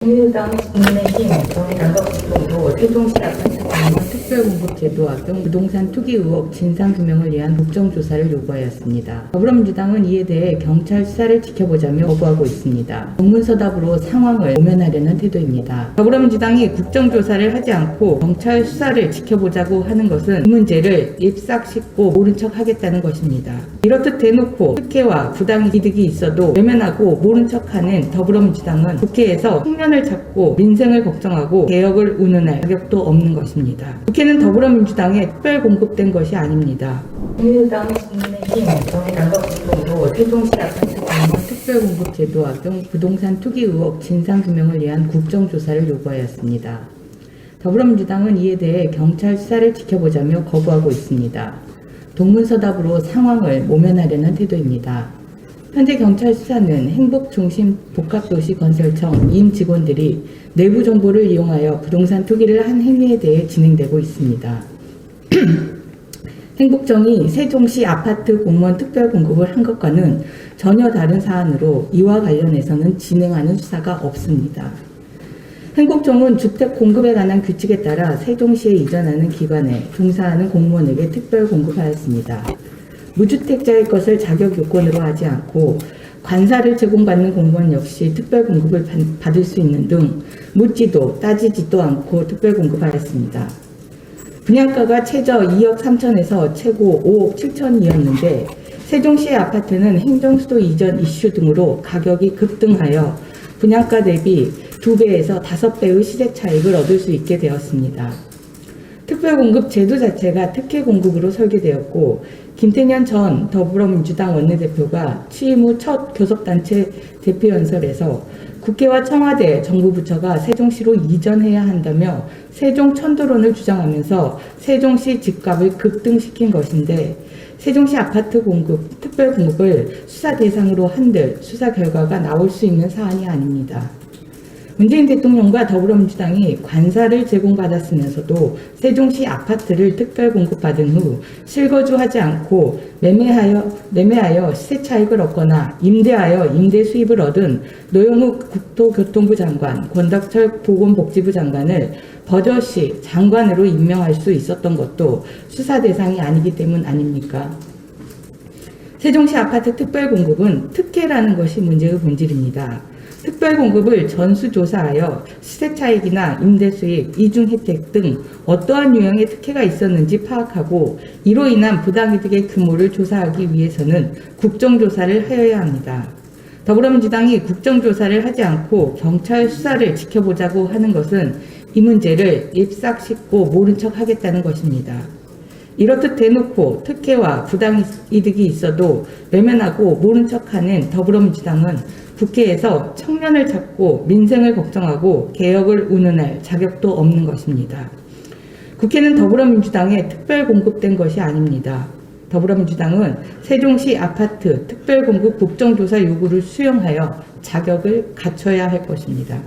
민주당, 국민의힘, 정의당과 세종시 아파트 공무원 특별공급 제도와 등 부동산 투기 의혹 진상규명을 위한 국정조사를 요구하였습니다. 더불어민주당은 이에 대해 경찰 수사를 지켜보자며 거부하고 있습니다. 공문서답으로 상황을 모면하려는 태도입니다. 더불어민주당이 국정조사를 하지 않고 경찰 수사를 지켜보자고 하는 것은 이 문제를 입싹 씻고 모른 척 하겠다는 것입니다. 이렇듯 대놓고 특혜와 부당이득이 있어도 외면하고 모른 척하는 더불어민주당은 국회에서 청년을 찾고 민생을 걱정하고 개혁을 운운할 자격도 없는 것입니다. 국회는 더불어민주당에 특별 공급된 것이 아닙니다. 민주당, 국민의힘, 정의당과 세종시 아파트 공무원 특별공급 제도와 등 부동산 투기 의혹 진상규명을 위한 국정조사를 요구하였습니다. 더불어민주당은 이에 대해 경찰 수사를 지켜보자며 거부하고 있습니다. 동문서답으로 상황을 모면하려는 태도입니다. 현재 경찰 수사는 행복중심복합도시건설청 임직원들이 내부 정보를 이용하여 부동산 투기를 한 행위에 대해 진행되고 있습니다. 행복정이 세종시 아파트 공무원 특별공급을 한 것과는 전혀 다른 사안으로 이와 관련해서는 진행하는 수사가 없습니다. 행복정은 주택 공급에 관한 규칙에 따라 세종시에 이전하는 기관에 종사하는 공무원에게 특별공급하였습니다. 무주택자의 것을 자격 요건으로 하지 않고 관사를 제공받는 공무원 역시 특별공급을 받을 수 있는 등 묻지도 따지지도 않고 특별공급하였습니다. 분양가가 최저 2억 3천에서 최고 5억 7천이었는데 세종시의 아파트는 행정수도 이전 이슈 등으로 가격이 급등하여 분양가 대비 2배에서 5배의 시세 차익을 얻을 수 있게 되었습니다. 특별공급 제도 자체가 특혜공급으로 설계되었고 김태년 전 더불어민주당 원내대표가 취임 후 첫 교섭단체 대표연설에서 국회와 청와대, 정부 부처가 세종시로 이전해야 한다며 세종천도론을 주장하면서 세종시 집값을 급등시킨 것인데 세종시 아파트 공급, 특별공급을 수사 대상으로 한들 수사 결과가 나올 수 있는 사안이 아닙니다. 문재인 대통령과 더불어민주당이 관사를 제공받았으면서도 세종시 아파트를 특별 공급받은 후 실거주하지 않고 매매하여 시세 차익을 얻거나 임대하여 임대 수입을 얻은 노영욱 국토교통부 장관, 권덕철 보건복지부 장관을 버젓이 장관으로 임명할 수 있었던 것도 수사 대상이 아니기 때문 아닙니까? 세종시 아파트 특별 공급은 특혜라는 것이 문제의 본질입니다. 특별공급을 전수조사하여 시세차익이나 임대수익, 이중혜택 등 어떠한 유형의 특혜가 있었는지 파악하고 이로 인한 부당이득의 규모를 조사하기 위해서는 국정조사를 하여야 합니다. 더불어민주당이 국정조사를 하지 않고 경찰 수사를 지켜보자고 하는 것은 이 문제를 입싹 씻고 모른 척 하겠다는 것입니다. 이렇듯 대놓고 특혜와 부당이득이 있어도 외면하고 모른 척하는 더불어민주당은 국회에서 청년을 찾고 민생을 걱정하고 개혁을 운운할 자격도 없는 것입니다. 국회는 더불어민주당에 특별공급된 것이 아닙니다. 더불어민주당은 세종시 아파트 특별공급 국정조사 요구를 수용하여 자격을 갖춰야 할 것입니다.